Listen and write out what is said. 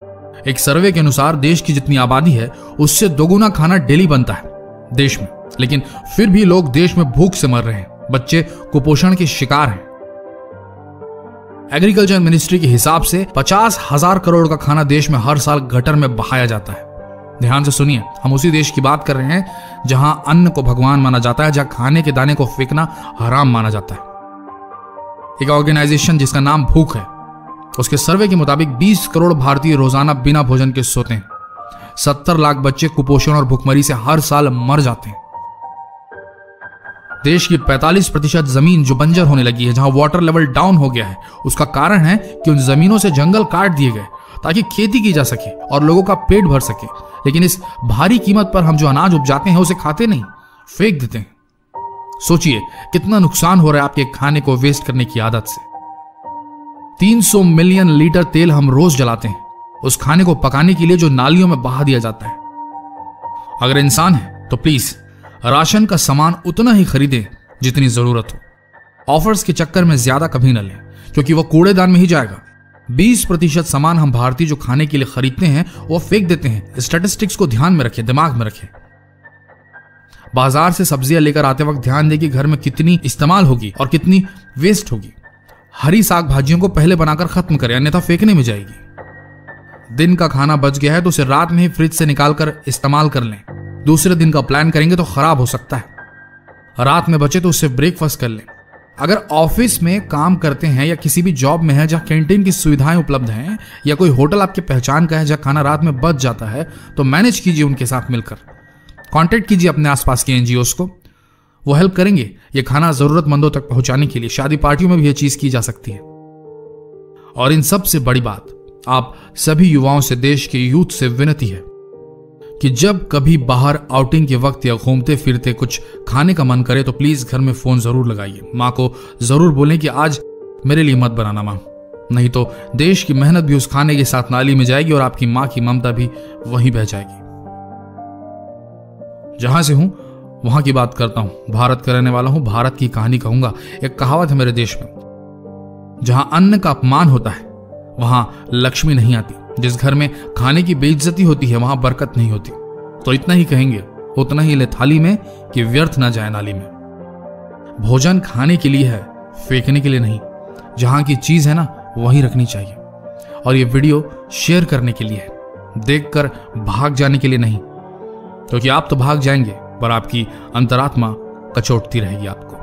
एक सर्वे के अनुसार देश की जितनी आबादी है उससे दोगुना खाना डेली बनता है देश में, लेकिन फिर भी लोग देश में भूख से मर रहे हैं, बच्चे कुपोषण के शिकार हैं। एग्रीकल्चर मिनिस्ट्री के हिसाब से 50,000 करोड़ का खाना देश में हर साल गटर में बहाया जाता है। ध्यान से सुनिए, हम उसी देश की बात कर रहे हैं जहां अन्न को भगवान माना जाता है, जहां खाने के दाने को फेंकना हराम माना जाता है। एक ऑर्गेनाइजेशन जिसका नाम भूख है, उसके सर्वे के मुताबिक 20 करोड़ भारतीय रोजाना बिना भोजन के सोते हैं। 70 लाख बच्चे कुपोषण और भूखमरी से हर साल मर जाते हैं। देश की 45% जमीन जो बंजर होने लगी है, जहां वाटर लेवल डाउन हो गया है, उसका कारण है कि उन जमीनों से जंगल काट दिए गए ताकि खेती की जा सके और लोगों का पेट भर सके। लेकिन इस भारी कीमत पर हम जो अनाज उपजाते हैं उसे खाते नहीं, फेंक देते हैं। सोचिए कितना नुकसान हो रहा है आपके खाने को वेस्ट करने की आदत से। 300 मिलियन लीटर तेल हम रोज जलाते हैं उस खाने को पकाने के लिए जो नालियों में बहा दिया जाता है। अगर इंसान है तो प्लीज राशन का सामान उतना ही खरीदें जितनी जरूरत हो। ऑफर्स के चक्कर में ज्यादा कभी न लें क्योंकि वह कूड़ेदान में ही जाएगा। 20% सामान हम भारतीय जो खाने के लिए खरीदते हैं वो फेंक देते हैं। स्टैटिस्टिक्स को ध्यान में रखें, दिमाग में रखें। बाजार से सब्जियां लेकर आते वक्त ध्यान दें कि घर में कितनी इस्तेमाल होगी और कितनी वेस्ट होगी। हरी साग भाजियों को पहले बनाकर खत्म करें, अन्यथा फेंकने में जाएगी। दिन का खाना बच गया है तो उसे रात में ही फ्रिज से निकालकर इस्तेमाल कर लें। दूसरे दिन का प्लान करेंगे तो खराब हो सकता है। रात में बचे तो उससे ब्रेकफास्ट कर लें। अगर ऑफिस में काम करते हैं या किसी भी जॉब में है जहां कैंटीन की सुविधाएं उपलब्ध हैं, या कोई होटल आपके पहचान का है जहां खाना रात में बच जाता है, तो मैनेज कीजिए उनके साथ मिलकर। कांटेक्ट कीजिए अपने आसपास के एनजीओस को, वो हेल्प करेंगे ये खाना जरूरतमंदों तक पहुंचाने के लिए। शादी पार्टियों में भी ये चीज की जा सकती है। और इन सब से बड़ी बात, आप सभी युवाओं से, देश के यूथ से विनती है कि जब कभी बाहर आउटिंग के वक्त या घूमते फिरते कुछ खाने का मन करे तो प्लीज घर में फोन जरूर लगाइए। मां को जरूर बोलें कि आज मेरे लिए मत बनाना मां, नहीं तो देश की मेहनत भी उस खाने के साथ नाली में जाएगी और आपकी मां की ममता भी वहीं बह जाएगी। जहां से हूं वहां की बात करता हूं, भारत का रहने वाला हूं, भारत की कहानी कहूंगा। एक कहावत है मेरे देश में, जहां अन्न का अपमान होता है वहां लक्ष्मी नहीं आती। जिस घर में खाने की बेइज्जती होती है वहां बरकत नहीं होती। तो इतना ही कहेंगे, उतना ही ले थाली में कि व्यर्थ ना जाए नाली में। भोजन खाने के लिए है, फेंकने के लिए नहीं। जहां की चीज है ना वहीं रखनी चाहिए। और ये वीडियो शेयर करने के लिए है, देखकर भाग जाने के लिए नहीं, क्योंकि आप तो भाग जाएंगे पर आपकी अंतरात्मा कचोटती रहेगी आपको।